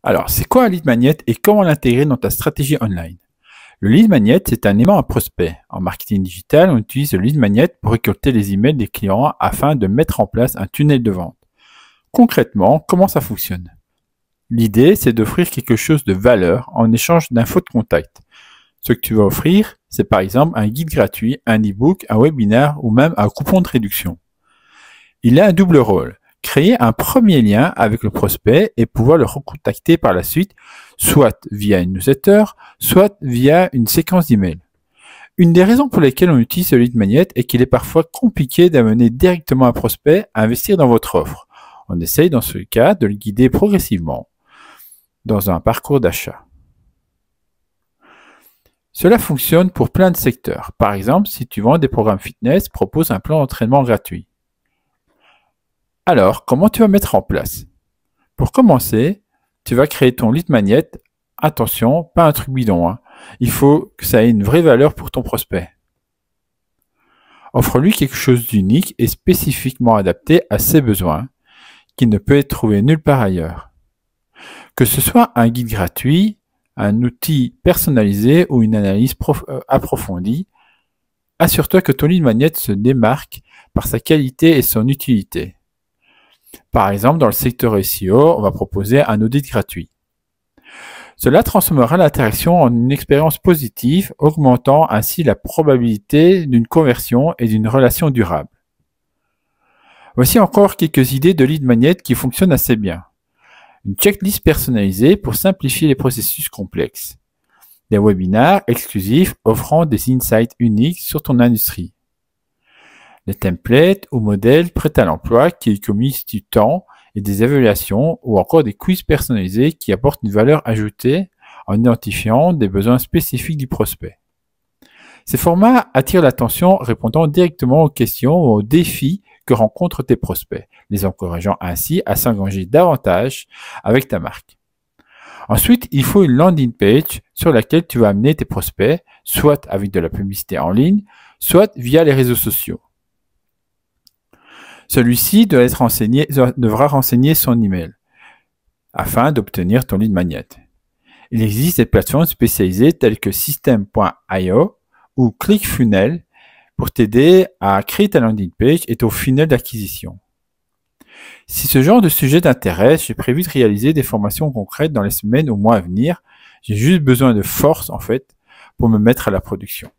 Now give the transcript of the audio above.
Alors, c'est quoi un lead magnet et comment l'intégrer dans ta stratégie online? Le lead magnet, c'est un aimant à prospect. En marketing digital, on utilise le lead magnet pour récolter les emails des clients afin de mettre en place un tunnel de vente. Concrètement, comment ça fonctionne? L'idée, c'est d'offrir quelque chose de valeur en échange d'infos de contact. Ce que tu vas offrir, c'est par exemple un guide gratuit, un e-book, un webinaire ou même un coupon de réduction. Il a un double rôle. Créer un premier lien avec le prospect et pouvoir le recontacter par la suite, soit via une newsletter, soit via une séquence d'emails. Une des raisons pour lesquelles on utilise ce lead magnet est qu'il est parfois compliqué d'amener directement un prospect à investir dans votre offre. On essaye dans ce cas de le guider progressivement dans un parcours d'achat. Cela fonctionne pour plein de secteurs. Par exemple, si tu vends des programmes fitness, propose un plan d'entraînement gratuit. Alors, comment tu vas mettre en place? Pour commencer, tu vas créer ton lead magnet. Attention, pas un truc bidon, hein. Il faut que ça ait une vraie valeur pour ton prospect. Offre-lui quelque chose d'unique et spécifiquement adapté à ses besoins, qui ne peut être trouvé nulle part ailleurs. Que ce soit un guide gratuit, un outil personnalisé ou une analyse approfondie, assure-toi que ton lead magnet se démarque par sa qualité et son utilité. Par exemple, dans le secteur SEO, on va proposer un audit gratuit. Cela transformera l'interaction en une expérience positive, augmentant ainsi la probabilité d'une conversion et d'une relation durable. Voici encore quelques idées de lead magnet qui fonctionnent assez bien. Une checklist personnalisée pour simplifier les processus complexes. Des webinaires exclusifs offrant des insights uniques sur ton industrie. Des templates ou modèles prêts à l'emploi qui économisent du temps et des évaluations ou encore des quiz personnalisés qui apportent une valeur ajoutée en identifiant des besoins spécifiques du prospect. Ces formats attirent l'attention répondant directement aux questions ou aux défis que rencontrent tes prospects, les encourageant ainsi à s'engager davantage avec ta marque. Ensuite, il faut une landing page sur laquelle tu vas amener tes prospects, soit avec de la publicité en ligne, soit via les réseaux sociaux. Celui-ci devra renseigner son email afin d'obtenir ton lead magnet. Il existe des plateformes spécialisées telles que System.io ou ClickFunnels pour t'aider à créer ta landing page et ton funnel d'acquisition. Si ce genre de sujet t'intéresse, j'ai prévu de réaliser des formations concrètes dans les semaines ou mois à venir. J'ai juste besoin de force, en fait, pour me mettre à la production.